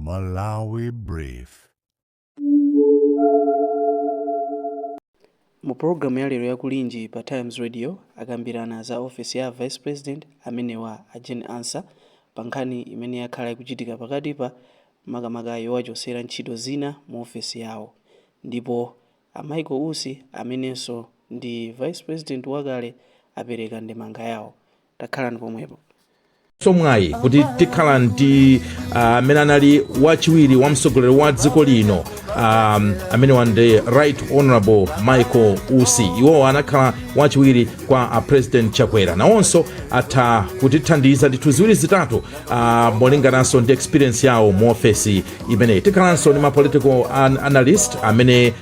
Malawi Brief. Mu programu ya lero ya kulinji pa Times Radio akambirana za office ya Vice President amenewa Jane Ansah pa nkhani imene yakhala ikuchitika pakati pa makamaka yowachosera ntchito zina mu office yawo, ndipo Michael Usi amenenso ndi Vice President wakale apereka ndemanga yawo. Takhalani pomwepo. Somwayi kuti tikhala ndi amene anali wachiwiri wa mtsogoleri wa dziko lino amene wande Right Honorable Michael Usi. Iwo anakhala wachiwiri kwa President Chakwera. Nawonso atha kutithandiza ndithu ziwiri zitatu molingananso ndi experience yawo mu ofesi imeneyi. Tikhalanso ndi ma political analyst amene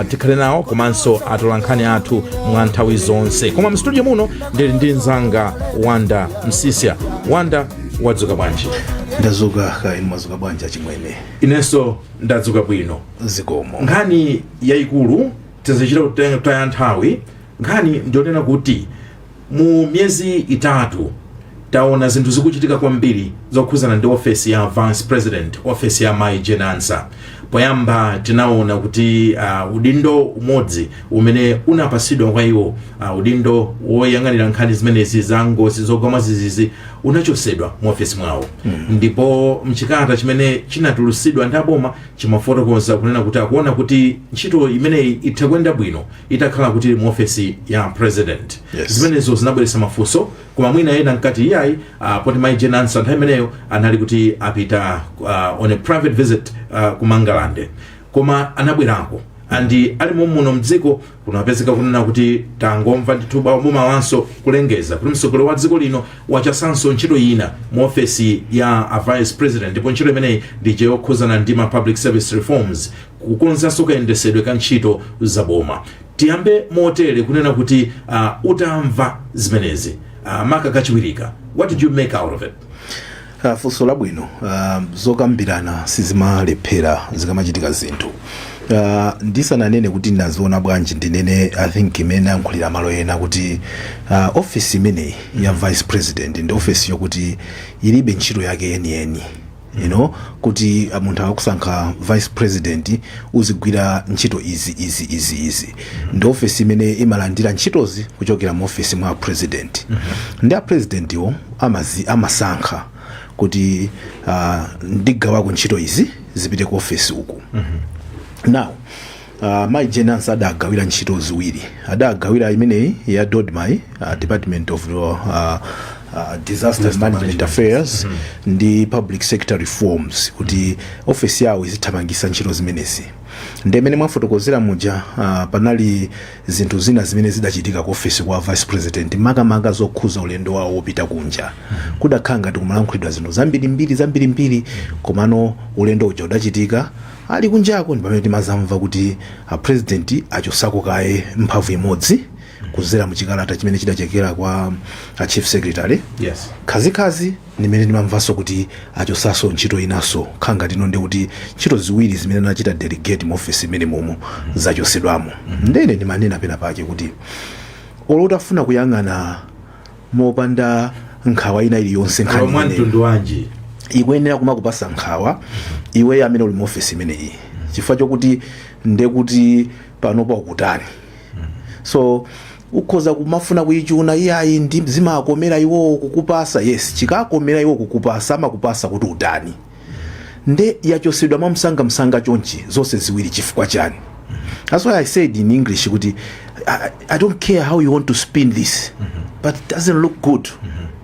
tikhale nawo komanso atolankhani athu mwa nthawi zonse. Koma mstudio muno ndili ndi mzanga Wanda Msisia. Wanda, wadzuka bwanji? Ndazuka kai mwazuka bwanji chimwene. Inenso ndadzuka bwino. Zikomo. Nkhani yayikulu tizachita kutaya nthawi. Nkhani ndionena kuti mu myezi itatu taona zinthu zikuchitika kwambiri zokhuzana ndi ofesi ya Vice President, ofesi ya Mai Jane Ansah. Poyamba tinaona kuti udindo umodzi umene unapasidwa kwa iwo, udindo woyang'anira nkhani zimenezi za ngozi zogwa zizizi unachosedwa mu ofesi mwawo. Ndipo mchikata chimene chinatulusidwa ndi aboma chimafotokoza kunena kuti akuona kuti ntchito imeneyi itakwenda bwino itakhala kuti mu ofesi ya President. Yes. Zimenezo zinabweretsa mafunso koma mwina ena nkati iyayi poti Mai Jane Ansah nthawi imeneyo anali kuti apita on a private visit ku Mangalande, koma anabwerako andi ali muno mdziko kunapezeka kunena kuti tangomva ndithu boma wanso kulengeza kuti mtsogoleri wa dziko lino wachasanso ntchito ina mu ofesi ya Vice President, ndipo ntchito imeneyi ndi yokhuzana ndi ma public service reforms, kukonzanso kayendesedwe ka ntchito za boma. Tiyambe motere kunena kuti utamva zimenezi maka kachiwirika, what did you make out of it? Funso labwino. Zokambirana sizimalephera zikamachitika zinthu. Ndisananene kuti ndaziona bwanji ndinene I think imene yankhulira malo ena kuti office imene ya Vice President ndi office yokuti ilibe ntchito yake yeniyeni. You know, kuti munthu akusankha Vice President uzigwira ntchito izi. Ndi office imene imalandira ntchitozi kuchokera mu office mwa President. Ndi President yo amasankha kuti ndigawa ku ntchito izi zipite ku office uku. Now Mai Jane Ansah adagawira ntchito ziwiri. Adagawira imeneyi ya DODMAI, Department of Disaster Management Affairs ndi Public Sector Reforms, kuti office yawo izithamangisa ntchito zimenezi. Ndemene mwafotokozera muja panali zinthu zina zimene zidachitika ku office kwa Vice President makamaka zokhuza ulendo wawo wopita kunja. Kudakhala ngati kumalankhulidwa zinthu zambirimbiri komano ulendo uja udachitika ali kunjako ndi pamene timazamva kuti President achosako kaye mphamvu imodzi kuzera muchikalata chimene chidachekera kwa Chief Secretary. Yes. Khazikhazi nimene ndimamvaso kuti achosaso ntchito inaso khanga tinonde kuti ntchito ziwiri zimene anachita delegate mu office imene momo zachosedwamo. Ndene ndimanena pena pake kuti olotafuna kuyang'ana mopanda nkhawa ina iliyonse nkhani mtundu wanji ikuyenera kumakupasa nkhawa iwe amene uli mu office imene iyi, chifukwa chokuti ndekuti panopa ukutani. So ukhoza kumafuna kuyichuna iyayi ndi zimakomera iwo kukupasa, yes, chikakomera iwo kukupasa amakupasa kuti utani. Nde yachosedwa msanga chonchi zonse ziwiri chifukwa chani? That's why I said in English kuti I don't care how you want to spin this, but it doesn't look good.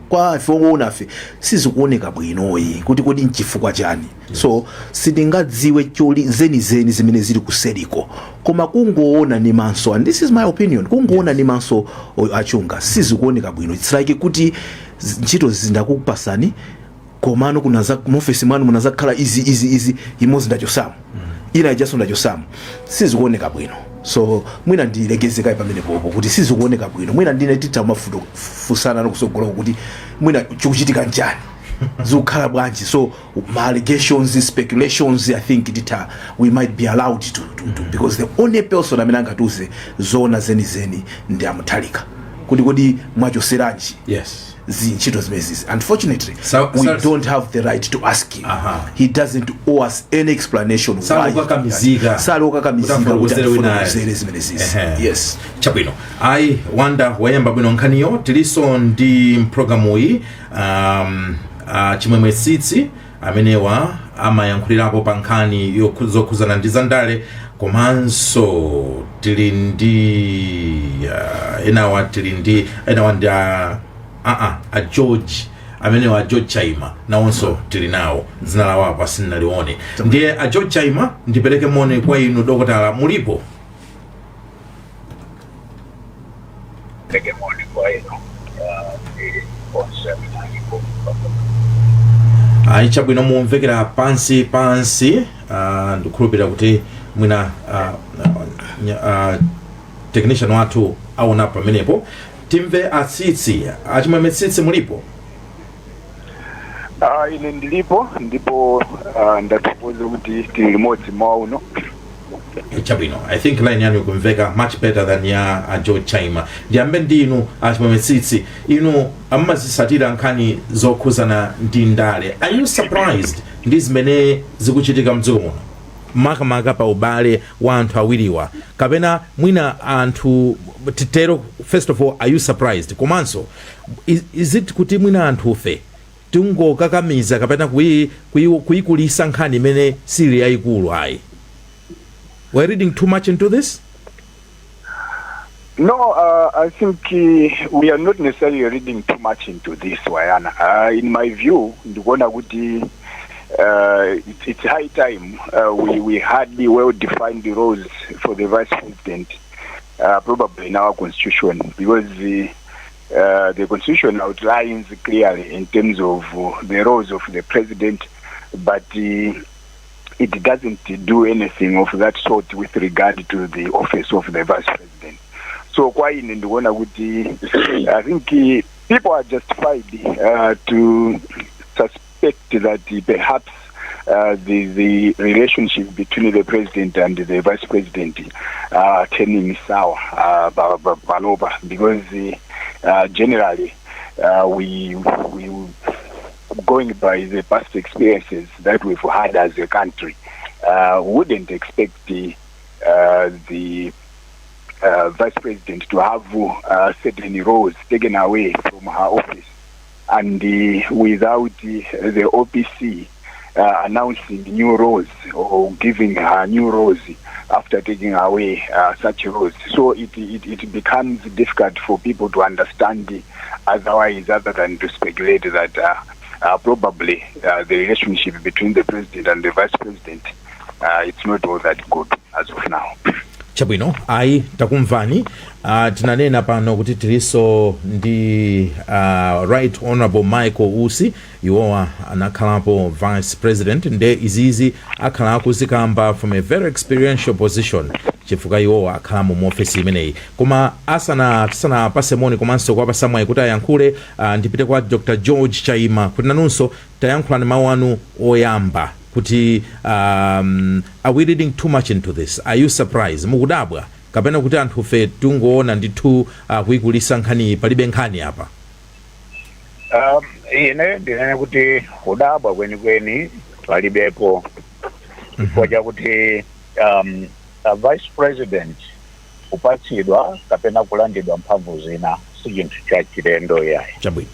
Kwa ifongona fe sizikuoneka bwinoyi kuti kodi nchifukwa chani. So sitingadziwe choli zeni zimene zili kuseriko koma kungoona ni manso, and this is my opinion, kungoona ni manso achunga sizikuoneka bwino. It's like kuti ntchito zindakupasani komano kunaza mu office mwanu munazakhala izi imozi ndachosamu ila ijaso ndachosamu sizikuoneka bwino. So mwina ndilegeze kai pamene popo kuti sizikuoneka bwino, mwina ndine tita mafuto fusana nokusogola kuti mwina chikuchitika njani zukhala bwanji. So my allegations, speculations, I think we might be allowed to because the only person amene angatuze zona zeni ndi amuthalika kuti kodi mwachoseranji. Yes. zinchito zimenezi. Unfortunately, we So don't have the right to ask him. He doesn't owe us any explanation why. Saloka kamizika yes. Chabwino. I wonder wayamba bwino nkhaniyo tiliso ndi programu hii chimwemwe tsitsi amenewa amayankhulirapo pa nkhani zokhudzana ndi zandale komanso tili ndi enawa ndi a George amenewa George Chaima nawonso tili nawo dzina lawo apa sinnalione. Ndiye a George Chaima ndipereke moni kwa inu dokotala mulipo. Chabwino mumvekera pansi ndikhulupirira kuti mwina technician wathu aona pamenepo. Timve atsitsi achimwemwe tsitsi mulipo. Ine ndilipo ndipo ndatopoza kuti tili limodzi mauno. Chabwino, I think line yanu kumveka much better than ya George Chaima. Ndiyambe ndinu achimwemwe tsitsi inu amazisatira nkhani zokhuzana ndi ndale. Are you surprised ndi zimene zikuchitika mdziko muno? Makamaka pa ubale wa anthu awiriwa kapena mwina anthu titero. First of all, are you surprised? Komanso is it kuti mwina anthufe tingokakamiza kapena kuyikulisa nkhani imene sili yayikulu ayi? We're reading too much into this? No, I think we are not necessarily reading too much into this, Wayana. In my view, it's high time we had the well-defined roles for the vice president, probably in our constitution, because the constitution outlines clearly in terms of the roles of the president, but it doesn't do anything of that sort with regard to the office of the vice president. So quite in the I think people are justified to suspect that perhaps the relationship between the president and the vice president turning sour because generally we going by the past experiences that we've had as a country, wouldn't expect the vice president to have certain roles taken away from her office, and without the OPC announcing new roles or giving her new roles after taking away such roles. So it becomes difficult for people to understand otherwise, other than to speculate that probably the relationship between the president and the vice president, it's not all that good as of now. Chabwino, ayi takumvani. Tinanena pano kuti tiliso ndi Right Honorable Michael Usi, iwowa anakhalapo vice president, nde izizi akhala akuzikamba from a very experiential position chifukwa iwowa akhalamo mu office imeneyi. Koma tisana pasemoni komanso kwa pasamwayi kuti ayankhule, ndipite kwa Dr. George Chaima kuti nanunso tayankhula ni mawu anu oyamba kuti are we reading too much into this? Are you surprised? Mukudabwa kapena kuti anthu fe tungoona ndithu kuyikulisa nkhani palibe nkhani apa? Ine ndinene kuti kudabwa kweni palibepo chifukwa chakuti vice president kupatsidwa kapena kulandidwa mphamvu zina si chinthu cha chilendo yayi. Chabwino.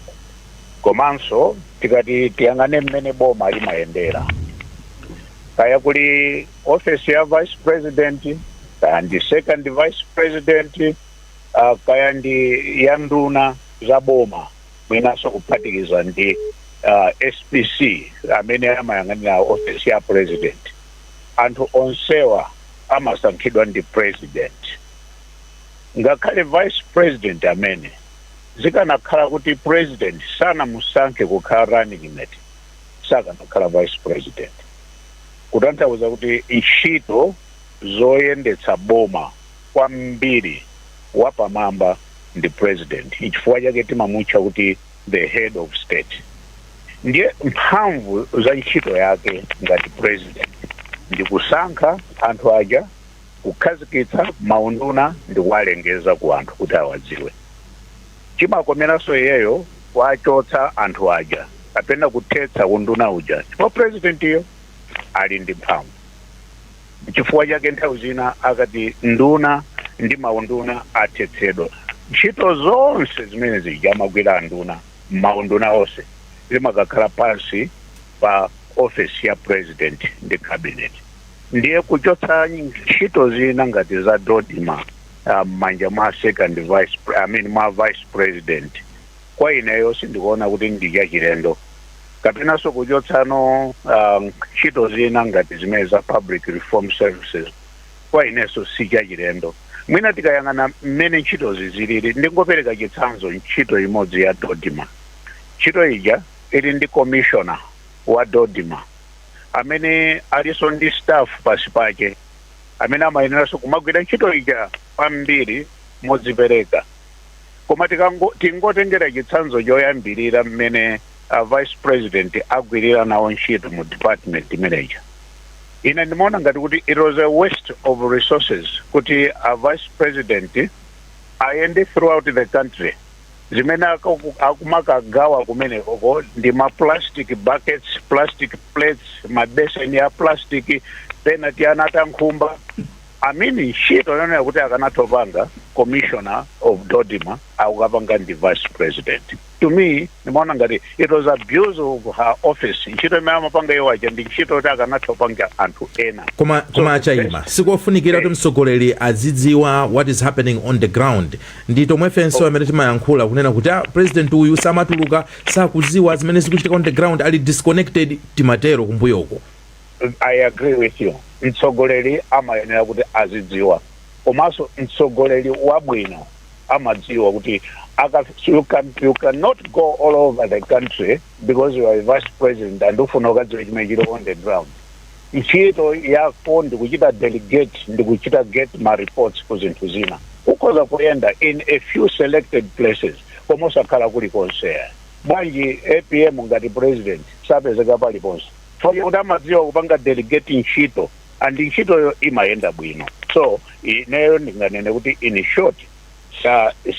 Komanso tikati tiyang'ane mmene boma limayendera, kaya kuli office ya vice president, kaya ndi second vice president, kaya ndi ya nduna za boma, mwinaso kuphatikiza ndi SPC amene amayang'anira office ya president. Anthu onsewa amasankhidwa ndi president. Ngakhale vice president amene zikanakhala kuti president sana musankhe kukhala running mate, sakanakhala vice president. Kutanthauza kuti ntchito zoyendetsa boma kwambiri wapamamba ndi president. Chifukwa chake timamutcha kuti the head of state. Ndiye mphamvu za ntchito yake ngati president ndi kusankha anthu aja, kukhazikitsa maunduna ndi kuwalengeza ku anthu kuti awadziwe. Chimakomeranso iyeyo wachotsa anthu aja kapena kuthetsa unduna uja chifukwa president iyo ali ndi mphamvu. Chifukwa chake nthawi zina akati nduna ndi maunduna athetsedwa. Ntchito zonse zimene zija amagwira nduna maunduna onse zimakakhala pansi pa office ya president ndi cabinet. Ndiye kuchotsa ntchito zina ngati za Dodima manja mwa mwa vice president kwa ineyo sindikuona kuti ndi chilendo. Kapenanso kuchotsano ntchito zina ngati zimene za public reform services kwa inenso si chilendo. Mwina tikayang'ana mmene ntchito zizilili ndingopereka chitsanzo ntchito imodzi ya Dodima. Ntchito ija ili ndi commissioner wa Dodima amene aliso ndi staff pasi pake amene amayeneranso kumagwira ntchito ija kwambiri modzipereka. Koma tingotengera chitsanzo choyambirira mmene vice president agwirira nawo ntchito mu department imeneja. Ine ndimaona ngati kuti it was a waste of resources kuti a vice president ayende throughout the country zimene akumakagawa kumeneko ndi ma plastic buckets, plastic plates, mabeseni ya plastic, penati anata nkhumba. Amini ntchito yonena kuti akanatopanga commissioner of Dodima akukapanga ndi vice president. To me, nimaona ngati it was abuse of her office. Ntchito imene amapanga iwaja ndi ntchito kuti akanatopanga anthu ena. Koma achaima sikofunikira kuti mtsogoleri azidziwa what is happening on the ground. Ndi tomwefenso amene timayankhula kunena kuti president uyu samatuluka sakuziwa zimene zikuchitika on the ground, ali disconnected timatero kumbuyoko. I agree with you. Mtsogoleri amayenera kuti azidziwa. Komanso mtsogoleri wabwino amadziwa kuti you cannot go all over the country because you are a vice president and ufuna ukadziwa chimene chili on the ground. Ntchito yako ndikuchita delegate, ndikuchita get my reports ku zinthu zina. Ukhoza kuyenda in a few selected places koma osakhala kulikonse. Bwanji APM ngati president sapezeka paliponse. Kuti amadziwa kupanga delegate ntchito and ntchitoyo imayenda bwino. So ineyo ndinganene kuti in short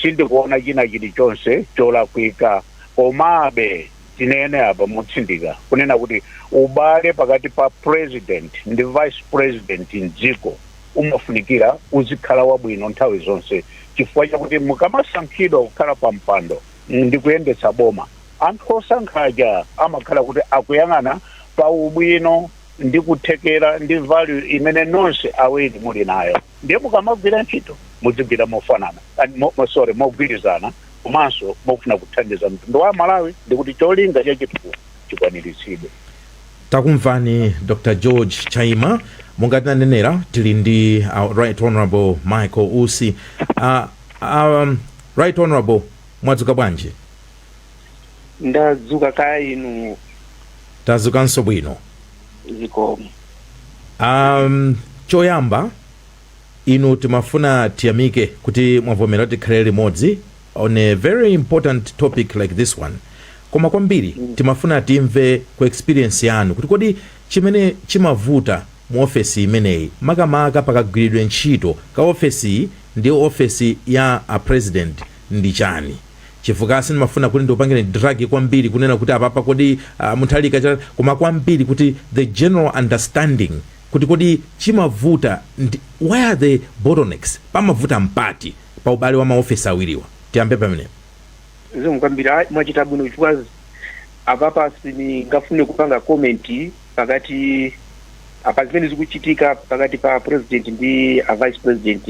sindikuona china chilichonse cholakwika. Komabe tinene apa mutsindika kunena kuti ubale pakati pa president ndi vice president mdziko umafunikira uzikhala wabwino nthawi zonse, chifukwa chakuti mukamasankhidwa kukhala pa mpando ndi kuyendetsa boma, anthu osankhaja amakhala kuti akuyang'ana pa ubwino ndi kuthekera ndi value imene nonse awiri muli nayo. Ndiye mukamagwira ntchito muzigwira mofanana, mogwirizana komanso mofuna kuthandiza mtundu wa Malawi ndikuti cholinga chachitukuko chikwaniritsidwe. Takumvani Dr. George Chaima. Mungatinanenera tili ndi Right Honorable Michael Usi. Right Honorable, mwadzuka bwanji? Ndadzuka kaya inu. Tadzukanso bwino. Zikomo. Choyamba inu timafuna tiyamike kuti mwavomera tikhale limodzi on a very important topic like this one. Koma kwambiri timafuna timve ku experience yanu kuti kodi chimene chimavuta mu ofesi imeneyi makamaka pakagwiridwe ntchito ka ofesi ndi ofesi ya a president ndi chani. Chifukwa sinimafuna kuti ndiupangire drag kwambiri kunena kuti apapa kodi muthalika cha, koma kwambiri kuti the general understanding kuti kodi chimavuta where are the bottlenecks, pamavuta mpati pa ubale wa maofesi awiriwa. Tiyambe pamene. Kwambiri mwachita bwino chifukwa apapa singafune kupanga comment pakati apa zimene zikuchitika pakati pa president ndi a vice president.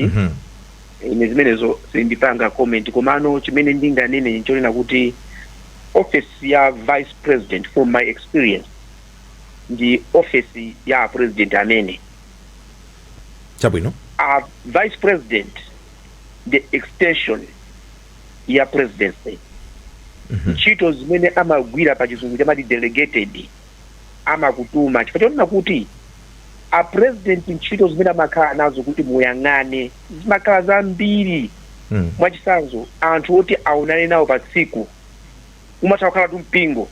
Ine zimenezo sindipanga comment, komano chimene ndinganene nchonena kuti office ya vice president from my experience ndi office ya president amene chabwino. A vice president the extension ya presidency. Ntchito zimene amagwira pa chizungu chamati delegated amakutuma chifukwa chonena kuti a president ntchito zimene amakhala nazo kuti muyang'ane zimakhala zambiri. Mwachisanzo anthu oti aonane nawo pa tsiku umatha kukhala tumpingo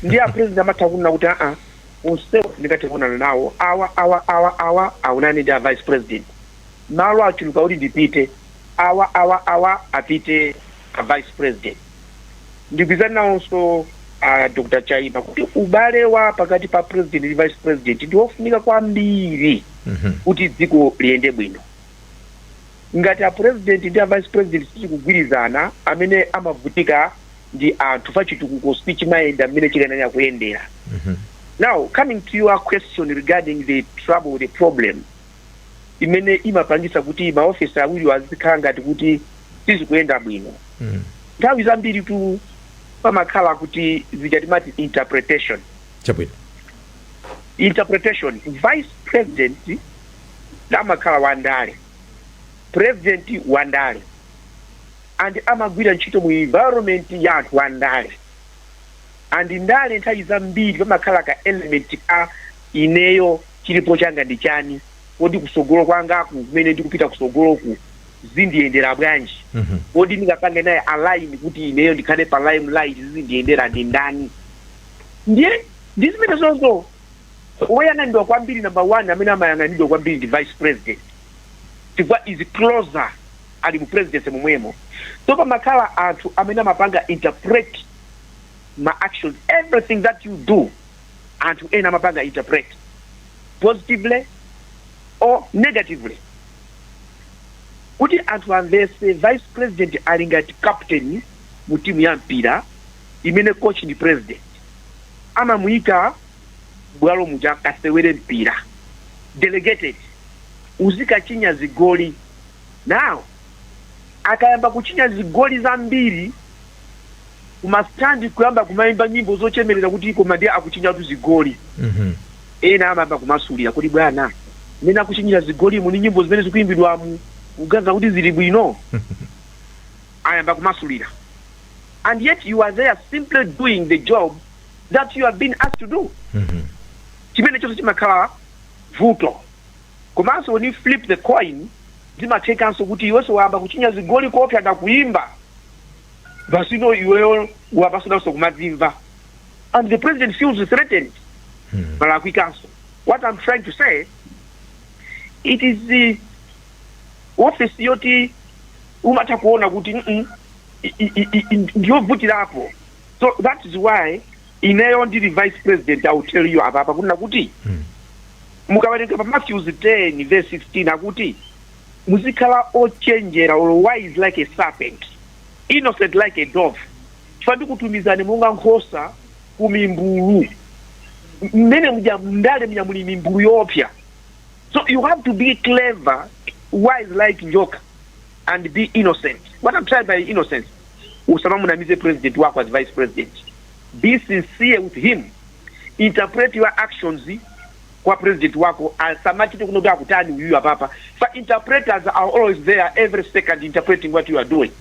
ndi a president amatha kunena kuti onsewo ndingathe kuonana nawo awa aonane ndi a vice president, malo achuluka kuti ndipite awa apite a vice president. ndigwizana nawonso Dr. Chaima kuti ubale wa pakati pa president ndi vice president ndiwofunika kwambiri kuti dziko liyende bwino. Ngati a president ndi a vice president sikugwirizana, amene amavutika ndi anthu pachitukuko sichimayenda mmene chikananya kuyendera. Now, coming to your question regarding the trouble, the problem, imene imapangisa kuti maofisa awiri azikhala ngati kuti sizikuyenda bwino. Nthawi zambiri tu pamakhala kuti zijatimati interpretation. Interpretation. Vice president amakhala wandale, president wandale, and amagwira ntchito mu environment ya anthu wandale. And ndale nthawi zambiri pamakhala ka element ka ineyo chilipo changa ndi chani, kodi kusogolo kwangaku kumene ndikupita kusogoloku zindiyendera bwanji, kodi ndingapange naye align kuti ineyo ndikhale pa limelight zindiyendera ndi ndani. Ndiye ndizimene zonzo woyang'anidwa kwambiri number 1 amene amayang'anidwa kwambiri ndi vice president, chifukwa is closer ali mu president momwemo. So pamakhala anthu amene amapanga interpret my actions, everything that you do, anthu ena amapanga interpret positively or negatively. Kuti anthu amvese vice president ali ngati captain mu timu ya mpira imene coach ni president, amamuyika bwalo muja kasewere mpira, delegated uzikachinya zigoli. Now akayamba kuchinya zigoli zambiri kumastandi kuyamba kumaimba nyimbo zochemerera kuti koma ndiye akuchinya tu zigoli. Ena amamba kumasulira kuti bwana mena kuchinyira zigoli mu nyimbo zimene zikuimbidwa mu ugaza kuti zili bwino. Ayamba kumasulira. And yet you are there simply doing the job that you have been asked to do. Chimene chose chimakhala vuto. Komanso when you flip the coin, zimathekanso kuti iwenso wamba kuchinya zigoli kopya da kuimba, basino iweyo wabasunanso kumadzimva. And the president feels threatened. Malakwikanso. What I'm trying to say, it is the office yoti umata kuona kuti ndiyo vutirapo. So that is why ineyo ndi the vice president, I will tell you ababa kuna kuti mukawerenga pa Matthew 10 verse 16 akuti muzikhala ochenjera or wise like a serpent, innocent like a dove. Fandi kutumizane monga nkhosa kumimbulu mmene mujamndale mnyamuli mimbulu yopya. So you have to be clever, wise like njoka, and be innocent. What I'm trying by innocence, usamunamize president wako as vice president. Be sincere with him. Interpret your actions kwa president wako asamachite kunoga kutani uyu apapa. For interpreters are always there every second interpreting what you are doing.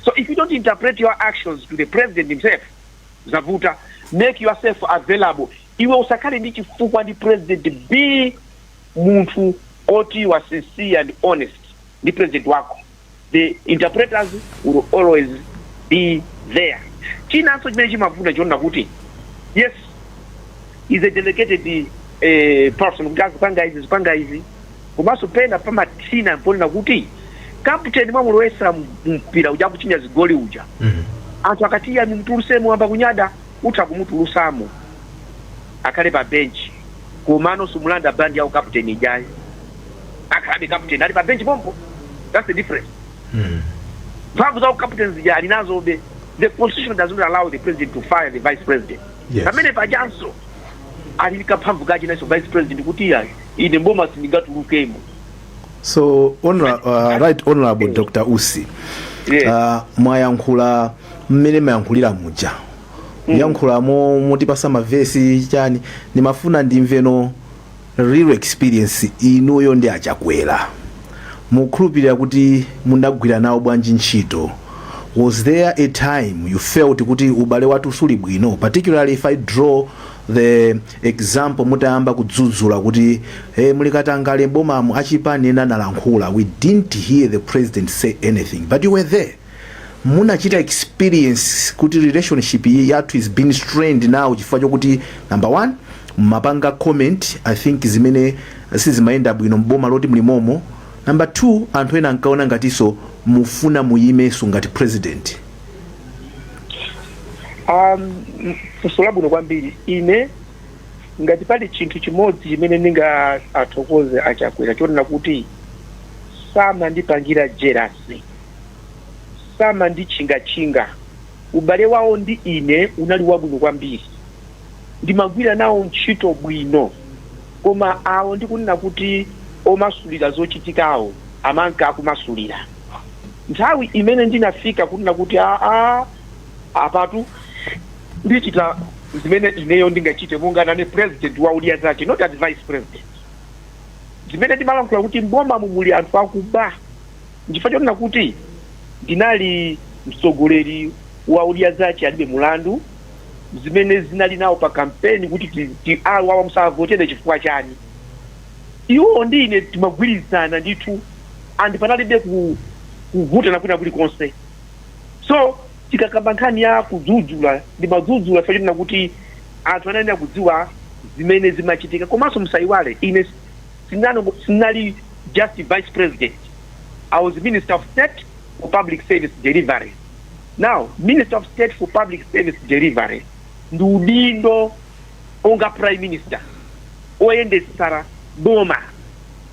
So if you don't interpret your actions to the president himself, zavuta, make yourself available. Iwe usakale ndi chifukwa ndi president, be muntu oti you are sincere and honest the president wako. The interpreters will always be there. Chinanso chimene chimavuna chona kuti yes, is a delegated person kupanga izi komanso pena pamathina mpolina kuti captain mamulowesa mpira uja kuchinya zigoli uja anthu akatiya mumtulusemo amba kunyada utha kumutulusamo akhale pa bench komano sumulanda band ya captain ijayi akhale captain ali pa bench pompo. That's the difference. Vavu za captains ija alinazo be. The constitution does not allow the president to fire the vice president. Amene pajanso alika phamvu gaji naso vice president kuti ya ine mboma singatulukemo. So right honorable Dr. Usi, mwayankhula mmene mayankhulira muja yankhulamo mutipasa mavesi chani nimafuna ndimveno real experience inuyo ndi achakwera mukhulupirira kuti mundagwira nawo bwanji ntchito. Was there a time you felt kuti ubale watu suli bwino, particularly if I draw the example mutayamba kudzudzula kuti mulikatangale bomamu achipani ena nalankhula, we didn't hear the president say anything, but you were there. Munachita experience kuti relationship yathu is being strained now chifukwa chokuti number 1 mapanga comment I think zimene sizimayenda bwino mboma loti mlimomo. Number 2 anthu ena ankaona ngatiso mufuna muyimeso ngati president. funso labwino kwambiri. Ine ngati pali chinthu chimodzi chimene ndingathokoze Achakwera chonena kuti samandipangira jealousy, samandichinga ubale wawo ndi ine unali wabwino kwambiri, ndimagwira nawo ntchito bwino. Koma awo ndikunena kuti omasulira zochitikawo amanka akumasulira. Nthawi imene ndinafika kunena kuti apatu ndichita zimene ineyo ndingachite monga nane president wa ulia zake, not as vice president. Zimene ndimalankhula kuti mboma mumuli anthu akuba, ndifa chonena kuti ndinali mtsogoleri wa ulia zake alibe mulandu, zimene zinali nawo pa kampeni kuti wawa musavotera chifukwa chani. Iwo ndi ine timagwirizana ndithu and panalibe kuvuta na kwina kulikonse. So tikakamba nkhani ya kudzudzula, ndimadzudzula fachona kuti anthu anene akudziwa zimene zimachitika. Komanso musayiwale ine sinali just vice president, I was minister of state for public service delivery. Now minister of state for public service delivery ndi udindo onga prime minister oyendesera boma.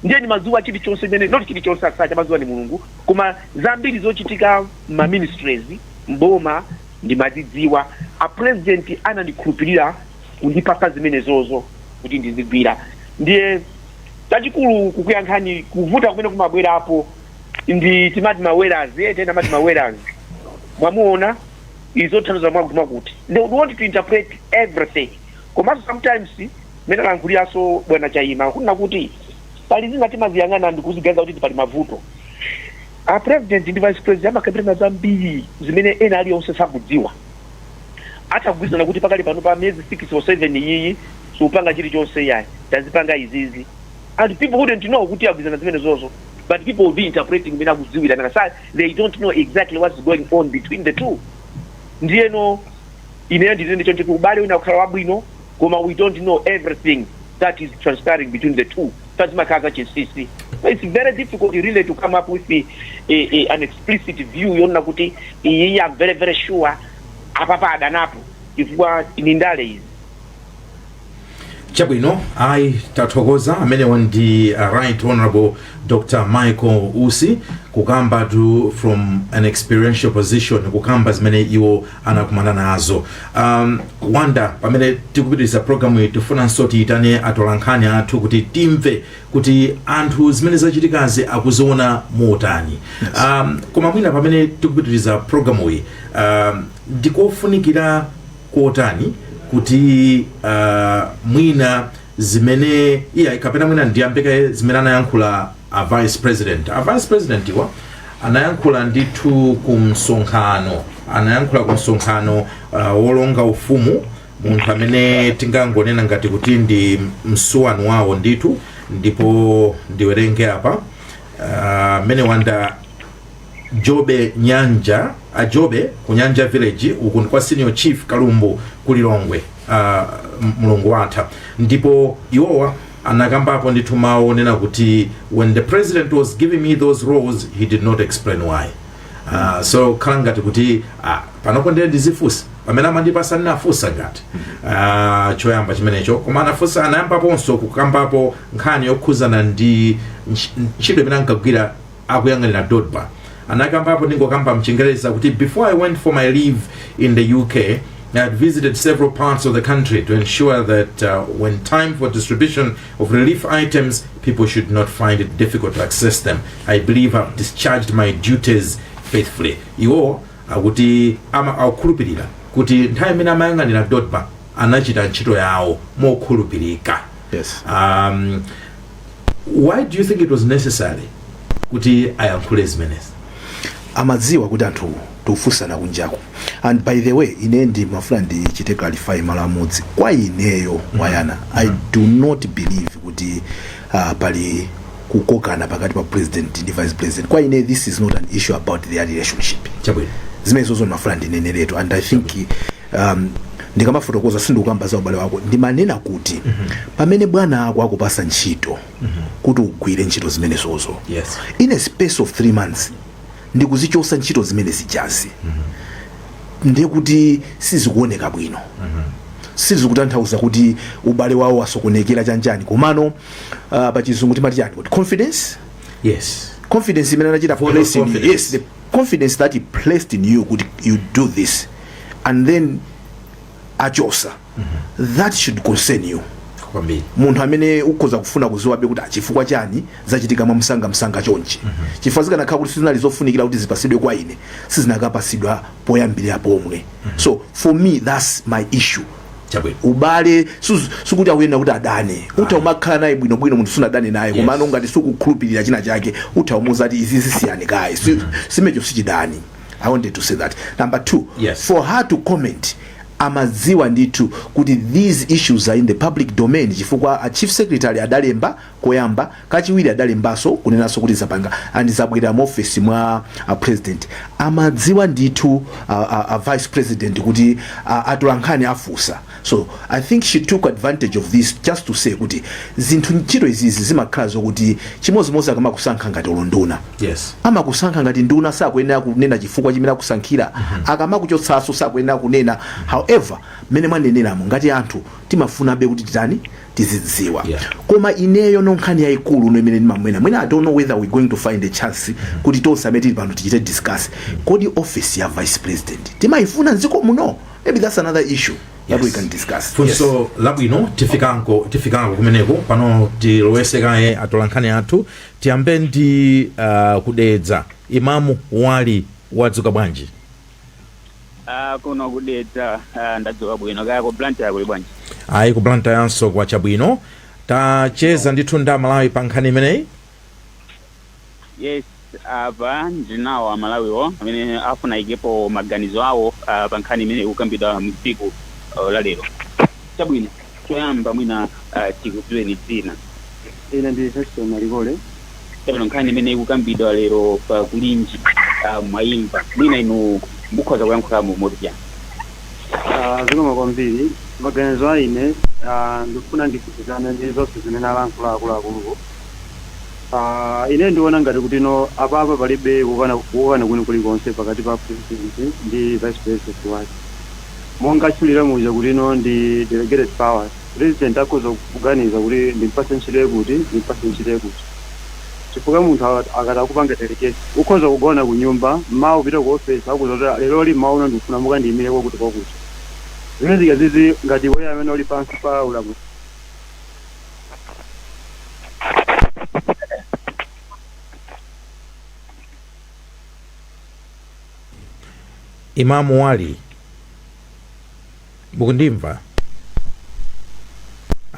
Ndiye ni mazuwa chilichonse mene, not chilichonse asacha mazuwa ni Mulungu, koma zambiri zochitika ma ministries mboma ndi madzidziwa. A president anandikhulupirira kundipasa zimene zozo kuti ndizigwira. Ndiye tachikulu kukuyankhani kuvuta kumene kumabwera apo ndi timati mawerazi tena mati mawerazi mwamuona izothandiza mwaguma kuti they would want to interpret everything. Koma sometimes mena lankuliaso bwana Chaima kuna kuti pali zina timaziyang'ana ndikuzigaza kuti pali mavuto. A president ndi vice president amakambirana zambiri zimene ena aliyonse sakudziwa. Atagwizana kuti pakali pano pa miezi 6 or 7 iyi supanga chilichonse yayi tazipanga izizi, and people wouldn't know kuti agwizana zimene zozo, but people will be interpreting mena kudziwira nakasa they don't know exactly what's going on between the two. Ndiyeno ine ndine chonche kubale una kukhala wabwino koma we don't know everything that is transpiring between the two. That's my kaza chisisi. So it's very difficult really to come up with an explicit view yona kuti iyi am very very sure apapa adanapo ifwa inindale hizi. Chabwino, tathokoza amene ndi Right Honorable Dr. Michael Ussi kukamba tu from an experiential position kukamba zimene iwo anakumana nazo. Wanda pamene tikupitiriza programu iyi tifuna nsoti itane atolankhani athu kuti timve kuti anthu zimene zachitikazi akuziona motani. Koma mwina pamene tikupitiriza programu iyi ndikofunikira kotani kuti mwina zimene kapena mwina ndiyambeke zimene anayankhula a vice president. A vice president iwa anayankhula ndithu kumsonkhano, anayankhula kumsonkhano wolonga ufumu, munthu amene tingangonena ngati kuti ndi msuwanu wawo ndithu, ndipo ndiwerenge apa mene wanda Jobe Nyanja, Jobe kunyanja village uku kwa senior chief Kalumbu kulilongwe mulungu watha. Ndipo iwowa anakamba hapo ndithu mawu nena kuti when the president was giving me those roles he did not explain why. So kalangati kuti panopo ndile ndizifusa pamene amandipasa ndinafusa ngati choyamba chimenecho, koma anafusa anayamba ponso kukambapo nkhani yokhuzana ndi ntchito imene ankagwira akuyang'anira Dodba. Anakamba hapo ndingokamba mchingereza kuti before I went for my leave in the UK I had visited several parts of the country to ensure that when time for distribution of relief items, people should not find it difficult to access them. I believe I've discharged my duties faithfully. Iwo akuti akukhulupirira kuti nthawi imene amayang'anira Dodba anachita ntchito yawo mokhulupirika. Yes. Why do you think it was necessary kuti ayankhule zimenezi? Amadziwa kuti anthu tufusana kunjako. And by the way, ine ndi mafuna ndichite clarify malamudzi kwa ineyo Mwayana. I do not believe kuti pali kukokana pakati pa president ndi vice president. Kwa ine this is not an issue about their relationship. Chabwino. Zimene zozo mafuna ndineneretu, and I think ndikamafotokoza sindikamba za ubale wako ndimanena kuti pamene bwana ako akupasa ntchito kuti ugwire ntchito zimene zozo. Yes. In a space of 3 months ndikuzichosa ntchito zimene zijazi. ndekuti sizikuoneka bwino sizikutanthauza kuti ubale wawo wasokonekera chanjani komano pachizungu timati chani kuti confidence confidence imene anachita place in you. Yes, the confidence that he placed in you kuti you do this and then achosa that should concern you. Munthu amene ukhoza kufuna kuziwabe kuti chifukwa chani zachitika msanga chonchi chifukwa zikanakhala kuti sizinali zofunikira kuti zipasidwe kwa ine sizinakapasidwa poyambirira pomwe. So for me that's my issue. Ubale sukuti akuyenda kuti adane umakhala naye bwinobwino munthu sunadane naye komano ngati sukukhulupirira china chake utawumuza kuti izi sisiyane guys simecho sichidani. I wanted to say that. Number 2, for her to comment amaziwa nditu kuti these issues are in the public domain chifukwa a chief secretary adalemba koyamba kachiwiri adalembaso kunenaso kuti zapanga andizabwera mu office mwa president amaziwa nditu vice president kuti atulankhani afusa. So I think she took advantage of this just to say kuti zinthu ntchito izizi zimakhala zokuti chimozimozi akamakusankha ngati olonduna amakusankha ngati nduna sakuyenera kunena chifukwa chimene akusankhira akamakuchotsaso sakuyenera kunena. However mene mwaneneramu ngati anthu timafunabe kuti titani tizidziwa koma ineyo nonkhani yayikulu nomene ndimamwena mwina I don't know whether we're going to find a chance kuti tonse amene tili pano tichite discuss kodi office ya vice president timayifuna nziko muno. Maybe that's another issue that we can discuss. Funso labwino tifikanko kumeneko pano tilowesekaye atolankhani athu tiyambe ndi kudedza Imamu Wali wadzuka bwanji? Kuno kudedza ndadzuka bwino kaya ku Blantyre kuli bwanji? Ayi ku Blantyre yanso kwa chabwino tacheza ndithu nda Malawi pa nkhani imeneyi. Yes, apa ndinawo amalawiwo amene afuna ikepo maganizo awo pa nkhani imene ikukambidwa mtsiku la lero. Chabwino choyamba mwina tikudziweni dzina. Ine ndi Feston Malikole. Chabwino nkhani imene ikukambidwa lero pa kulinji mwayimba mwina inu mukhoza kuyankhula mu motya. Zikoma kwambiri maganizo aine ndikufuna ndikupitana ndi zonse zimene alankhula akuluakuluko. Ine ndiona ngati kuti no apapa palibe kukana kwina kulikonse pakati pa president ndi vice president wake. Monga chulira muja kuti no ndi delegated powers. President akhoza kuganiza kuti ndimpase ntchito kuti ndimpase ntchito kuti. Chifukwa munthu akati akupanga delegate ukhoza kugona ku nyumba mawu pita ku office akuti lero li mawu ndikufuna muka ndiyimire kwakuti kwakuti. Zimene zikazizi ngati wewe amene uli pansi pa ulamu. Imamu Wali mukundimva?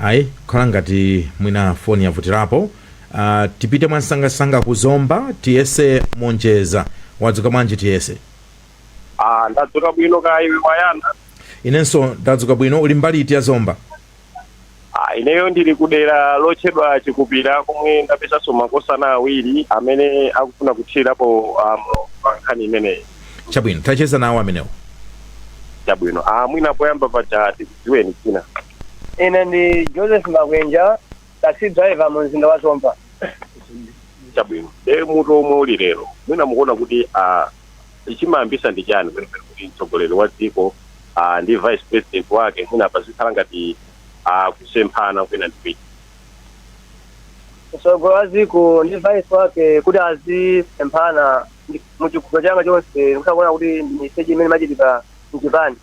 Ayi khala ngati mwina foni yavutirapo. Tipite mwansangasanga kuzomba tiyese Monjeza wadzuka bwanji tiyese? Ndadzuka bwino kaya iwe wayana? Inenso ndadzuka bwino. Uli mbali iti ya Zomba? Ineyo ndili kudera lotchedwa Chikupira komwe ndapesanso makosana awiri amene akufuna kuthirapo nkhani imeneyi. Chabwino tacheza nawo amenewo. Chabwino mwina poyamba paja tikudziweni dzina. Ine ndi Joseph Magwenja, taxi driver mu mzinda wa Zomba. Chabwino mutu omwe uli lero mwina mukuona kuti chimayambisa ndi chani kuti mtsogoleri wa dziko ndi vice president wake mwina pazikhala ngati kusemphana kwina ndi mtsogoleri wa dziko ndi vice wake kuti azisemphana muchikupiro changa chonse kusakuona kuti ndi message imene machitika mchipani.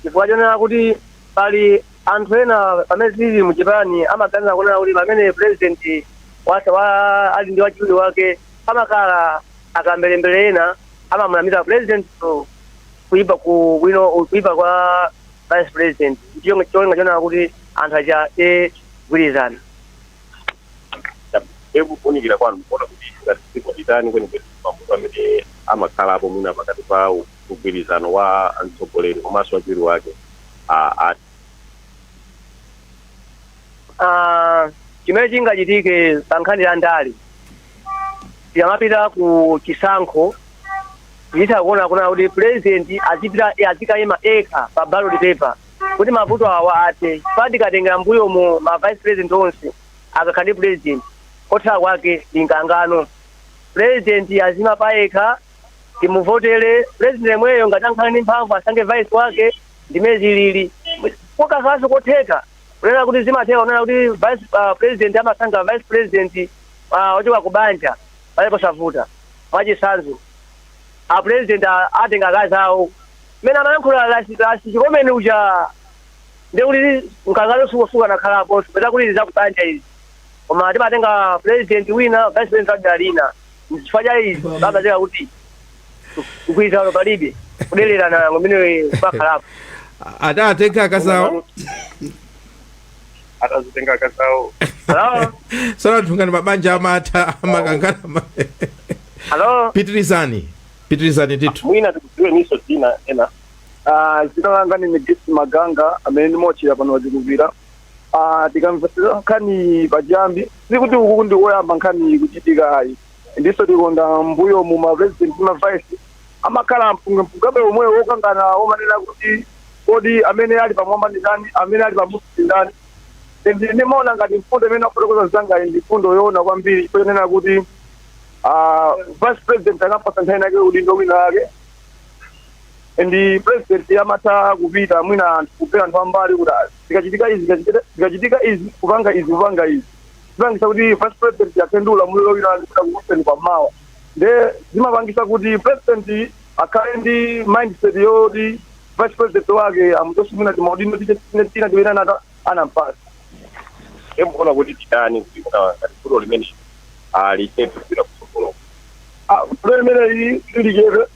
Chifukwa chonena kuti pali anthu ena pamene zili muchipani amaganiza kunena kuti pamene president ali ndi wachiwiri wake amakhala akambelembele ena amamunamiza president kuipa kuipa kwa vice president. Ndiyo chonga chonena kuti anthu aja gwirizana. Kufunikira kwanu mukuona kuti ngati dziko litani kwenikweni mamutu amene amakhalapo mwina pakati pa ugwirizano wa mtsogoleri komanso wachiwiri wake. Chimene chingachitike pa nkhani ya ndale tikamapita ku chisankho titha kuona kuti president azikayima ekha pa ballot paper kuti mavuto awa athe. Tikatengera mbuyo mu ma vice president onse akakhala president kotha kwake ndi mkangano. President azima pa ekha timuvotele president mweyo ngati ankhala ndi mphamvu asankhe vice wake ndimezi lili kokakaso kotheka kunena kuti zimatheka kunena kuti vice president amasankha vice president ochoka kubanja palipo savuta mwachisanzo a president atenga akazi awo mene amayankhula lasi chikomene uja ndekuti mkangalo sukosuka nakhalapo peta kuti zakubanja izi koma timatenga president wina vice president adalina chifukwa cha izi amazeka kuti kukwizano palibe kudelelana ngomene pakhalapo atatenga akazawo atazitenga akazawo sana thungani mabanja amatha amakangana Hello pitirizani ndithu mwina tikudziwe niso dzina ena zina langa ni Megisi Maganga amene ndimochera pano wazikuvira tikamvesera nkhani pajambi sikuti uku ndi woyamba nkhani kuchitika ayi ndiso tikonda mbuyo mu ma president ma vice amakhala mpungabe omwe wokangana omanena kuti kodi amene ali pamwamba ndi ndani amene ali pamusi ndi ndani ndimaona ngati mfundo imene afotokoza zanga ndi mfundo yoona kwambiri iponena kuti vice president anapasa nthani yake udindo wina wake and president yamatha kupita mwina anthu kupera anthu ambali kuti zikachitika izi kupanga izi zimapangisa kuti vice president yakhendula mulilo wina kuita kukuseni kwa mawa nde zimapangisa kuti president akhale ndi mindset yoti vice president wake amutosumina timaudindo tina tiwenana anampasa embona kuti tidani kuona kulo limene lichepera kusokolo limene lichepera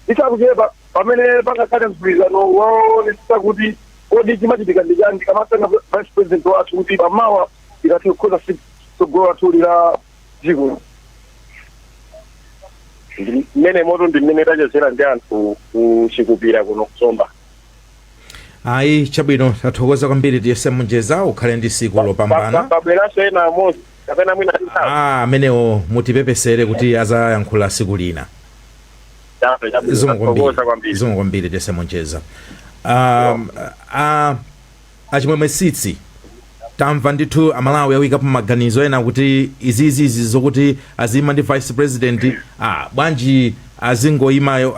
lichakuchepa pamene pangakhale mgwirizano waonesa kuti kodi chimachitika ndi chani ndikamasankha vice president wathu kuti pamawa ikatikuza tsogolo lathu la dziko mmene moto ndi mmene tachezera ndi anthu kuchikupira kuno kusomba ayi chabwino tathokoza kwambiri tiyese munjeza ukhale ndi siku lopambana pabweraso ena amosi kapena mwina amenewo mutipepesere kuti azayankhula siku lina zomwe kwambiri tiyese munjeza achimwemwe sitsi tamva ndithu amalawi awika pa maganizo ena kuti izizizi zokuti azima ndi vice president bwanji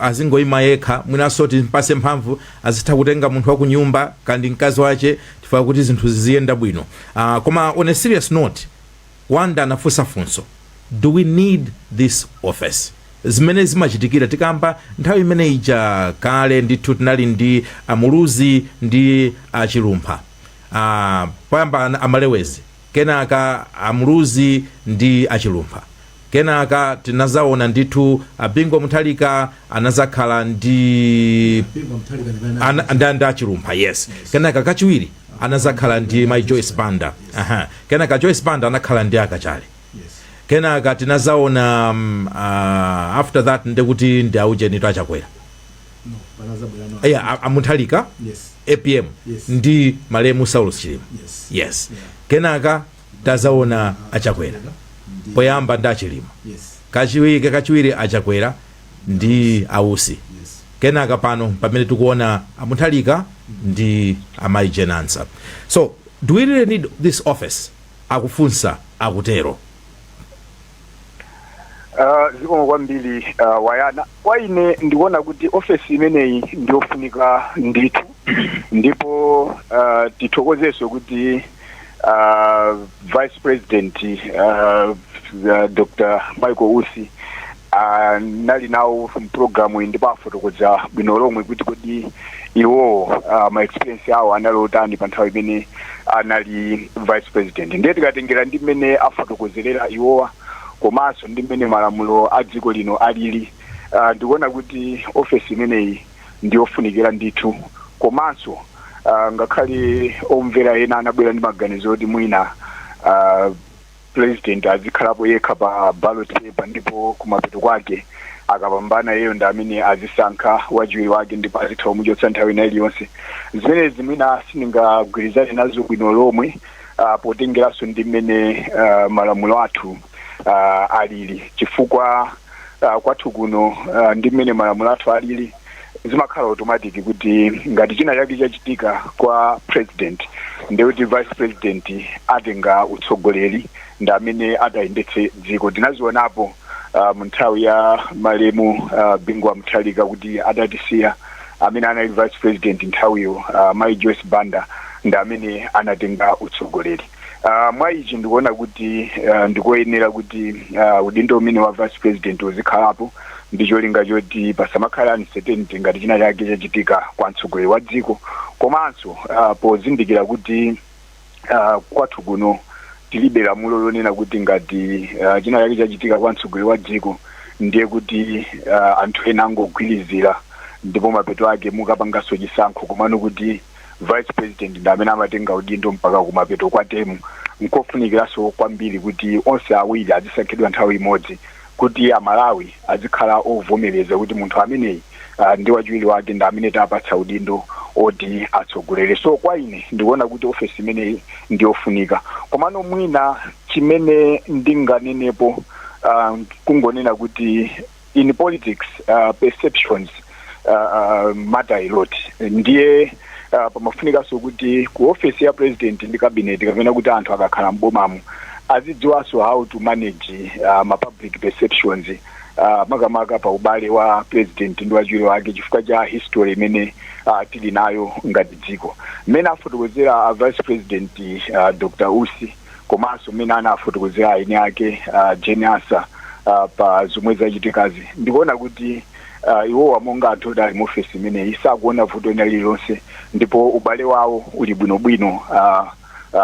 azingoyima yekha mwinaso timpase mphamvu azitha kutenga munthu wakunyumba kandi mkazi wace chifukwa kuti zinthu ziziyenda bwino koma on a serious note wanda anafunsa funso, do we need this office? Zimene zimachitikira tikamba nthawi imene ija kale ndithu tinali ndi amuluzi ndi achilumpha poyamba amalewezi kenaka amuluzi ndi achilumpha kenaka tinazaona ndithu Bingu Mutharika anazakhala ndi achilumpha yes kenaka kachiwiri anazakhala ndi Mai Joyce Banda kenaka Joyce Banda anakhala ndi akachale kenaka tinazaona after that ndekuti ndi Eugene Achakwera Mutharika APM ndi Malemu Saulus Chilima yes kenaka tazaona Achakwera poyamba ndi Chilima kachiwiri Achakwera ndi Ausi kenaka pano pamene tikuona Mutharika ndi Mai Jenansa. So do we really need this office? Akufunsa akutero zikomo kwambiri wayana waine ndiona kuti office imeneyi ndiofunika ndithu ndipo tithokozeso kuti Vice President Dr. Michael Usi nali nawo mprogramu ndipo afotokoza bwino lomwe kuti kodi iwo ma experience yawo analotani pa nthawi imene anali Vice President ndiye tikatengera ndi mmene afotokozerera iwowa komanso ndi mmene malamulo a dziko lino alili ndikuona kuti office imeneyi ndiofunikira ndithu komanso ngakhale omvera ena anabwera ndi maganizo oti mwina president azikhalapo yekha pa ballot paper ndipo kumapeto kwake akapambana yeyo ndi amene azisankha wachiwiri wake ndipo azitha kumuchotsa nthawi ina iliyonse. Zimenezi mwina sindingagwirizane nazo bwino lomwe potengeranso ndi mmene malamulo athu alili chifukwa kwathu kuno ndi mmene malamulo athu alili zimakhala automatic kuti ngati china chake chachitika kwa president ndekuti vice president atenga utsogoleri ndi amene atayendetse dziko. Tinazionapo mu nthawi ya malemu Bingwa Mutharika kuti adatisiya amene anali vice president nthawiyo Mai Joyce Banda ndi amene anatenga utsogoleri. Mwa ichi ndikuona kuti ndikoyenera kuti udindo umene wa vice president uzikhalapo ndi cholinga choti pasamakhala uncertainty ngati china chake chachitika kwa mtsogoleri wa dziko, komanso pozindikira kuti kwathu kuno tilibe lamulo lonena kuti ngati china chake chachitika kwa mtsogoleri wa dziko ndiye kuti anthu ena angogwirizira ndipo mapeto ake mukapanganso chisankho, komano kuti vice president ndi amene amatenga udindo mpaka kumapeto kwa temu. Nkofunikiranso kwambiri kuti onse awiri azisankhidwa nthawi imodzi kuti Amalawi azikhala ovomereza kuti munthu ameneyi ndi wachiwiri wake ndi amene tapatsa udindo oti atsogolere. So kwa ine ndikuona kuti office imeneyi ndiyofunika, komano mwina chimene ndinganenepo kungonena kuti in politics perceptions matter a lot. Ndiye pamafunikanso kuti ku office ya president ndi cabinet kapena kuti anthu akakhala mbomamu azidziwanso how to manage ma public perceptions makamaka pa ubale wa president ndi wachiwiri wake chifukwa cha history imene tili nayo ngati dziko. Mmene afotokozera vice president Dr. Usi komanso mmene anafotokozera ine ake Jane Asa pa zomwe zachitikazi, ndikuona kuti iwowa monga anthu odali mu office imene isakuona vuto lina lililonse, ndipo ubale wawo uli bwinobwino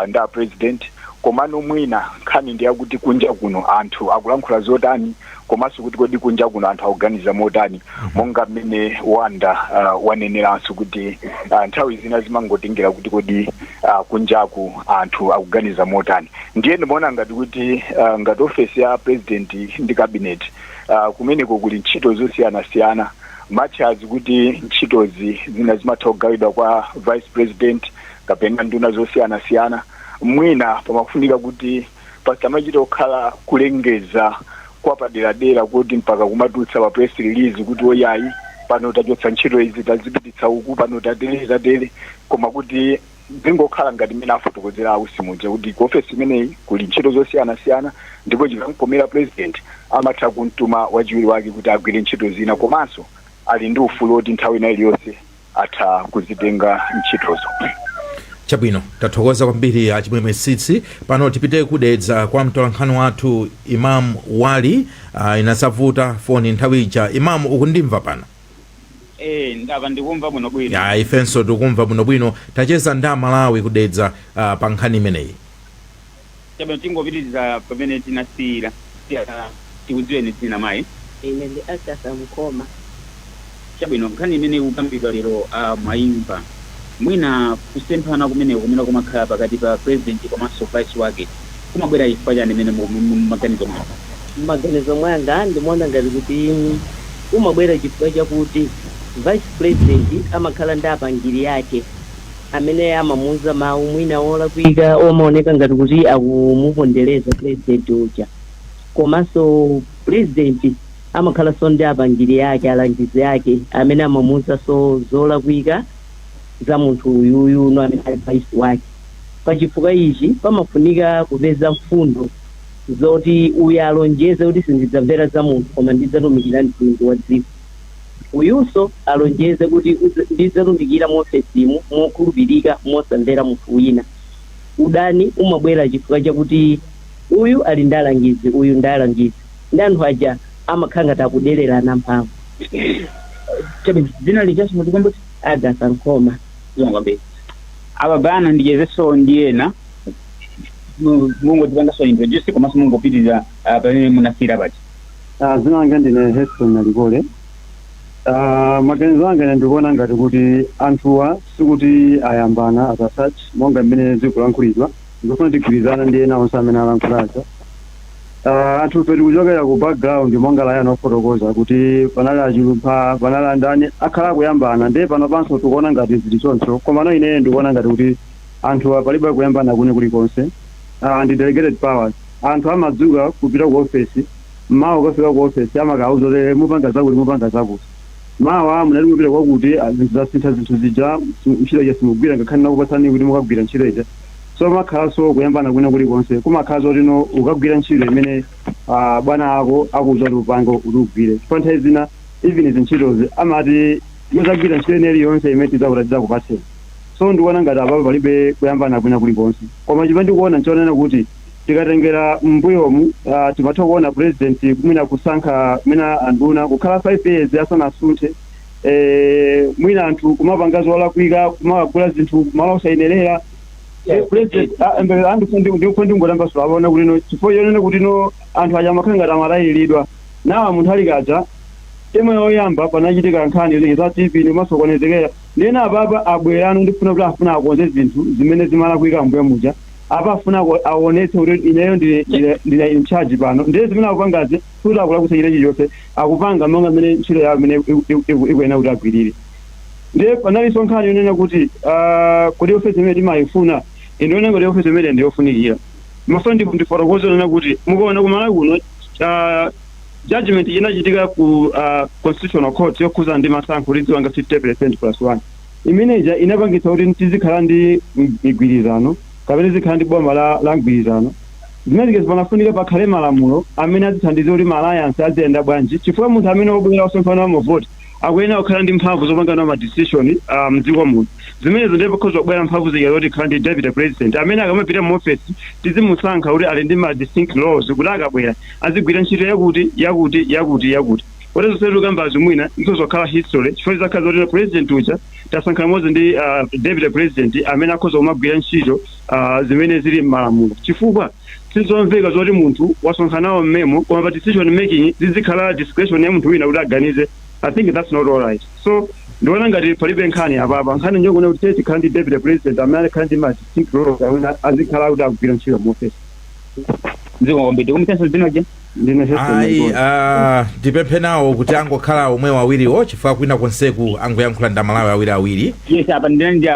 nda president. Komano mwina nkhani ndi yakuti kunja kuno anthu akulankhula zotani, komanso kuti kodi kunja kuno anthu akuganiza motani, monga mmene Wanda waneneranso kuti nthawi zina zimangotengera kuti kodi kunjaku anthu akuganiza motani. Ndiye ndimaona ngati kuti ngati office ya president ndi cabinet kumeneko kuli ntchito zosiyana-siyana, matches kuti ntchitozi zina zimatha kugawidwa kwa vice president kapena nduna zosiyana-siyana. Mwina pamafunika kuti pasamachita kukhala kulengeza kwa paderadera kuti mpaka kumatulutsa pa press release kuti oyayi pano tachotsa ntchito izi tazipititsa uku pano tatere, koma kuti zingokhala ngati mmene afotokozera ausimunja kuti ku office imeneyi kuli ntchito zosiyana-siyana, ndipo chikamkomera president amatha kumtuma wachiwiri wake kuti agwire ntchito zina, komanso ali ndi ufulu oti nthawi ina iliyonse atha kuzitenga ntchitozo. Chabwino, tathokoza kwambiri achimwemwe Tsitsi. Pano tipite kudedza kwa mtolankhani wathu Imam Wali. Inasavuta foni nthawi ija. Imam, ukundimva pano? Ndava ndikumva bwino bwino. Ya, ifenso tikumva bwino bwino. Tacheza nda Malawi kudedza pa nkhani imeneyi. Chabwino tingopitiriza pamene tinasiyira. Tikudziweni dzina mayi. Ine ndi Agatha Mkoma. Chabwino, nkhani imene ikukambidwa lero mwayimva. Mwina kusemphana kumene kumakhala pakati pa president komanso vice wake kumabwera chifukwa chani imene maganizo mwanga? Maganizo mwanga ndimaona ngati kuti kumabwera chifukwa chakuti vice president amakhala ndi apangiri yake amene amamuuza mawu mwina olakwika omaoneka ngati kuti akumupondereza president uja, komanso president amakhala so ndi apangiri yake alangizi yake amene amamuuza so zolakwika za munthu uyuyu no amene ali vice wake. Pachifukwa ichi pamafunika kupeza mfundo zoti uyu alonjeze kuti sindidzamvera za munthu koma ndidzatumikira mtundu wa dziko, uyunso alonjeze kuti ndidzatumikira mu ofesimu mokhulupirika mosamvera munthu wina. Udani umabwera chifukwa chakuti uyu ali ndi alangizi uyu ndi alangizi, ndi anthu aja amakhala ngati akudererana mphamvu. Dzina lichaso mutikombozi Agatha Mkoma. Zongombe aba bana ndiyezeso ndiyena mungo tipangaso introduce komanso mungopitiriza pamene munasira bati. Zina langa ndine Heston Nalikole. Maganizo anga ndikuona ngati kuti anthuwa sikuti ayambana as such monga mmene zikulankhulidwa, ndikufuna tigwirizana ndi ena onse amene alankhulaza. Anthu peti kuchokera ku background monga layani ofotokoza kuti panali achilumpha panali andani akhala kuyambana, ndiye pano panso tikuona ngati zili choncho, komano ine ndikuona ngati kuti anthu palibe kuyambana kulikonse. Ndi delegated powers, anthu amadzuka kupita ku ofesi, mawa ukafika ku ofesi amakauza kuti mupanga zakuti mawa munali kupita kwakuti zasintha zinthu zija ntchito ija simugwira ngakhale nakupatsani kuti mukagwira ntchito ija. So makhalanso kuyambana kulikonse, kumakhala zoti ukagwira ntchito imene bwana ako akuza kuti upange utigwire chifukwa nthawi zina even zintchitozi amati muzagwira ntchito ineyi yonse imene tidzakutatidza kupatseni. So ndikuona ngati apapo palibe kuyambana kwina kulikonse, koma chimene ndikuona nchonena kuti tikatengera mbuyomu timatha kuona president mwina kusankha mwina anduna kukhala 5 years asanasunthe mwina anthu kumapanga zolakwika kumagula zinthu malo osayenerera. President ndingolamba so abaona kuti no chifukwa yonena kuti no anthu aja amakhala ngati amatayilidwa nawa munthu ali kaja temwe yoyamba panachitika nkhani za TV ndimasokonezekera ndena apapa abwerano ndifuna kuti afuna akonze zinthu zimene zimalakwika mbuyo muja apa afuna aonetse kuti ineyo ndili in charge pano ndiye zimene akupangazi kuti akulakusayira chilichonse akupanga monga mmene ntchito yawo imene ikuyenera kuti agwirire. Ndiye panalinso nkhani yonena kuti kodi ofesi imene timayifuna indiona ngati ofesi imene ndiyofunikira. Maso ndifotokoza nena kuti mukaona kumala kuno judgment inachitika ku constitutional court yokhuza ndi masankho lidziwa nga 50%+1 imeneja inapangitsa kuti tizikhala ndi migwirizano kapena zikhala ndi boma la mgwirizano zimene zipanafunika pakhale malamulo amene azithandiza kuti ma-alliance aziyenda bwanji chifukwa munthu amene obwera osonkhana wamavoti akuyenera kukhala ndi mphamvu zopanga nawo ma-decision mdziko muno zimenezo ndipo khoza kubwera mphamvu zikera kuti khala ndi deputy president amene akamapita mu office tizimusankha kuti ali ndi ma-distinct laws kuti akabwera azigwira ntchito yakuti Whatever said Lugambazi mwina because okala history chifukwa zakhaza kuti president uja tasankha mozi ndi David president amene akhoza kumagwira ntchito zimene zili m'malamulo chifukwa sizomveka zoti munthu wasonkhanawo mmemo koma pa decision making zizikhala discretion ya munthu wina kuti aganize. I think that's not all right. So ndiona ngati palibe nkhani apapa nkhani njokuna kuti teti khandi David president amene khandi ma distinct laws amene azikhala kuti akugwira ntchito mu office. Ndiko mbiti kumitenso zinoje ndipemphe nawo kuti angokhala omwe awiriwo chifukwa kwina konseku angoyankhula ndi amalawi awiri. Yes, apa ndilandi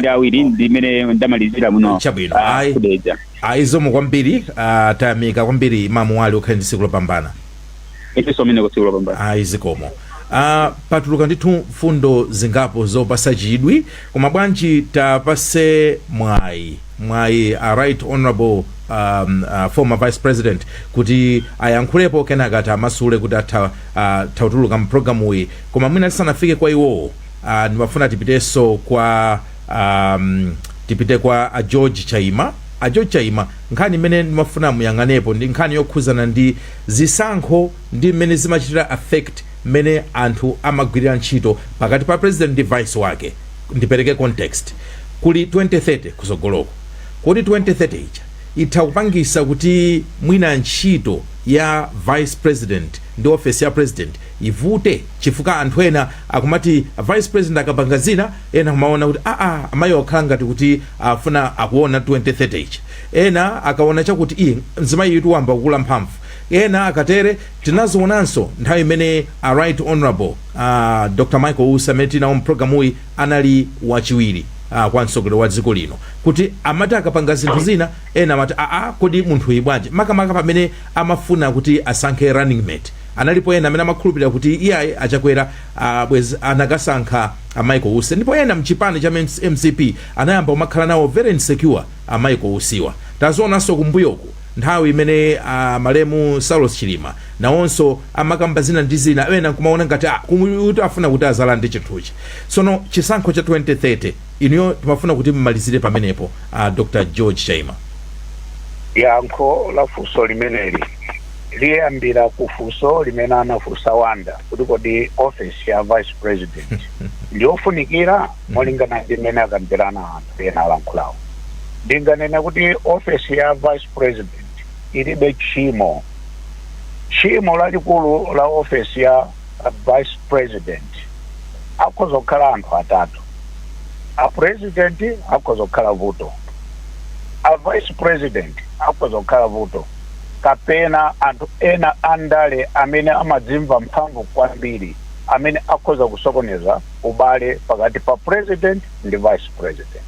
awiri ndimene ndamalizira muno. Chabwino aizomo kwambiri tayamika kwambiri Imamu Wali okhali ndi tsiku lopambana. Itinso mene tsiku lopambana. Zikomo. Patuluka ndithu mfundo zingapo zopasa chidwi koma bwanji tapase mwayi a right honorable former vice president kuti ayankhulepo kenaka tamasule kuti tautuluka mprogramu iyi koma mwina tisanafike kwa iwowo ndimafuna tipitenso kwa tipite kwa George Chaima nkhani imene ndimafuna muyang'anepo ndi nkhani yokhuzana ndi zisankho ndi mmene zimachitira affect mmene anthu amagwirira ntchito pakati pa president ndi vice wake. Ndipereke context kuli 2030 kusogoloko kodi 2030 ija itha kupangisa kuti mwina ntchito ya vice president ndi office ya president ivute chifukwa anthu ena akumati vice president akapanga zina ena kumaona kuti amayi okhala ngati kuti afuna akuona 2030 ija ena akaona chakuti mzimayi itu wamba kukula mphamvu ena akatere. Tinazoonanso nthawi imene a right honorable Dr. Michael Usa amene tinawo mprogramu uyi anali wachiwiri kwa mtsogoleri wa dziko lino kuti amati akapanga zinthu zina ena amati kodi munthu uyi bwanji makamaka pamene amafuna kuti asankhe running mate. Analipo ena amene amakhulupirira kuti iye achakwera bwezi anakasankha Michael Usa ndipo ena mchipani cha MCP anayamba umakhala nawo very insecure Michael Usiwa. Tazoonanso kumbuyoku nthawi imene malemu Saulos Chilima nawonso amakamba zina ndi zina ena kumaona ngati kuti afuna kuti azalande chinthuchi. Sono chisankho cha 2030 iniyo timafuna kuti mmalizire pamenepo Dr. George Chaima. Yankho la funso limeneli liyambira ku funso limene anafunsa Wanda kuti kodi office ya vice president ndiyofunikira molingana ndi mmene akambirana anthu ena alankhulawo. Ndinganena kuti office ya vice president ilibe tchimo lalikulu la office ya vice president akhoza kukhala anthu atatu. A president akhoza kukhala vuto, a vice president akhoza kukhala vuto, kapena anthu ena andale amene amadzimva mphamvu kwambiri amene akhoza kusokoneza ubale pakati pa president ndi vice president.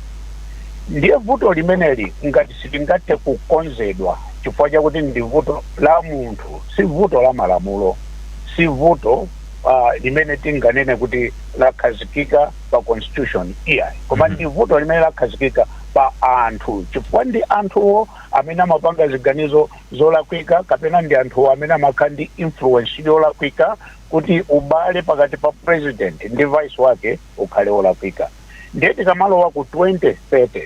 Ndiye vuto limeneli ngati silingathe kukonzedwa chifukwa chakuti ndi vuto la munthu, si vuto la malamulo, si vuto limene tinganene kuti lakhazikika pa constitution iyayi, koma ndi vuto limene lakhazikika pa anthu chifukwa ndi anthuwo amene amapanga ziganizo zolakwika kapena ndi anthuwo amene amakhala ndi influence yolakwika kuti ubale pakati pa president ndi vice wake ukhale wolakwika. Ndiye tikamalowa ku 2030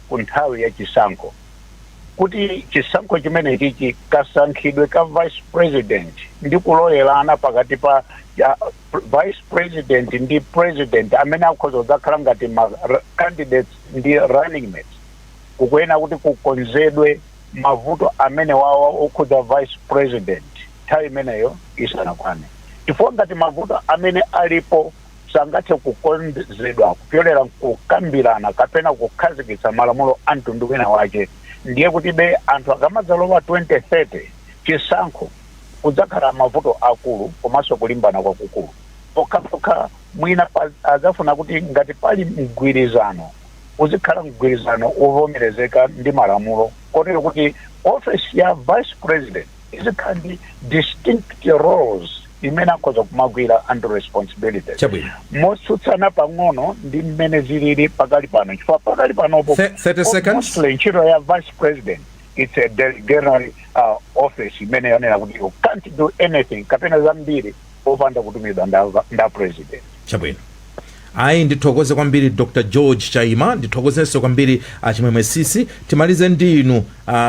ku nthawi ya chisankho kuti chisankho chimene chichi kasankhidwe ka vice president ndi kuloyerana pakati pa vice president ndi president amene akhoza kukhala ngati candidates ndi running mates kukwena kuti kukonzedwe mavuto amene wawa okhudza vice president nthawi imeneyo isanakwane. Chifukwa ngati mavuto amene alipo sangathe kukonzedwa kupyolera kukambirana kapena kukhazikitsa malamulo a mtundu wina wake, ndiye kuti be anthu akamadzalowa 2030 chisankho kudzakhala mavuto akulu komanso kulimbana kwakukulu. Pokhapokha mwina adzafuna kuti ngati pali mgwirizano uzikhala mgwirizano uvomerezeka ndi malamulo kotero kuti office ya vice president izikhala ndi distinct roles imene akhoza kumagwira under responsibility. Motsutsana pang'ono ndi mmene zilili pakali pano chifukwa pakali panopo 30 seconds ntchito ya vice president it's a delegatory office imene yonera kuti you can't do anything kapena zambiri opanda kutumidwa nda president. Chabwino. Ayi ndithokoze kwambiri Dr. George Chaima, ndithokozenso kwambiri Chimwemwe Sisi. Timalize ndinu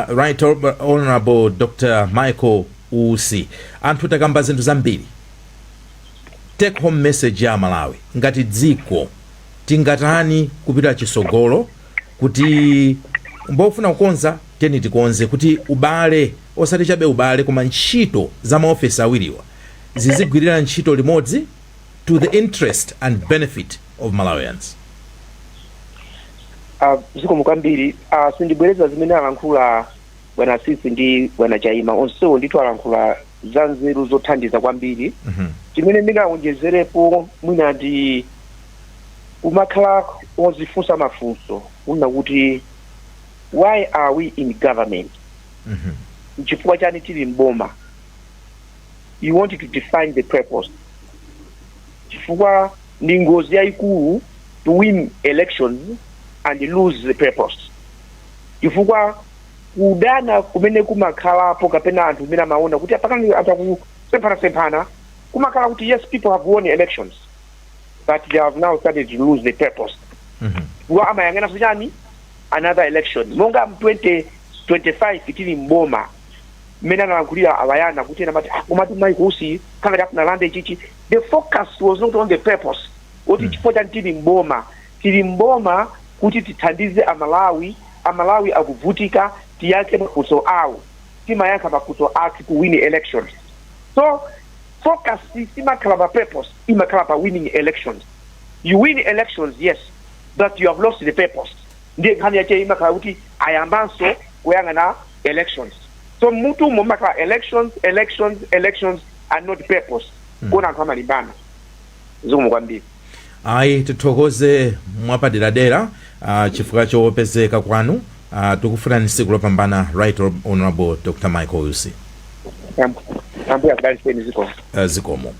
Right Honorable Dr. Michael Usi. Anthu takamba zinthu zambiri. Take home message ya Malawi ngati dziko tingatani kupita chisogolo kuti mbofuna kukonza teni tikonze kuti ubale osati chabe ubale koma ntchito za maofesi awiriwa zizigwirira ntchito limodzi to the interest and benefit of Malawians. Ziko mukambiri sindibwereza zimene alankhula bwana Sisi ndi bwana Chaima onsewo ndithu alankhula za nzeru zothandiza kwambiri. Chimene ndingawonjezerepo mwina ndi umakhala ozifunsa mafunso una kuti why are we in government? Chifukwa chani tili mboma? You want to define the purpose. Chifukwa ndi ngozi yayikulu to win elections and lose the purpose. Chifukwa kudana kumene kumakhalapo kapena anthu amene amaona kuti apakani anthu akusempana kumakhala kuti yes people have won elections but they have now started to lose the purpose. Wa amayangana sujani another election monga 2025 tili mboma mmene analankhulira abayana kuti namati umati maikusi kanga afuna lande chichi. The focus was not on the purpose. Oti chifukwa chani tili mboma kuti tithandize Amalawi akuvutika tiyake mafunso awo timayaka mafunso ake to win elections. So focus imakhala pa purpose imakhala pa winning elections. You win elections yes but you have lost the purpose. Ndiye nkhani yake imakhala kuti ayambanso kuyang'ana elections. So mutu mumakhala elections and not purpose. Kona anthu amalimbana zikomo kwambiri. Ayi tithokoze mwapaderadera chifukwa chopezeka kwanu. Tukufuna nisiku lopambana Right Honorable Dr. Michael Usi. Ambuya bali zikomo. Zikomo.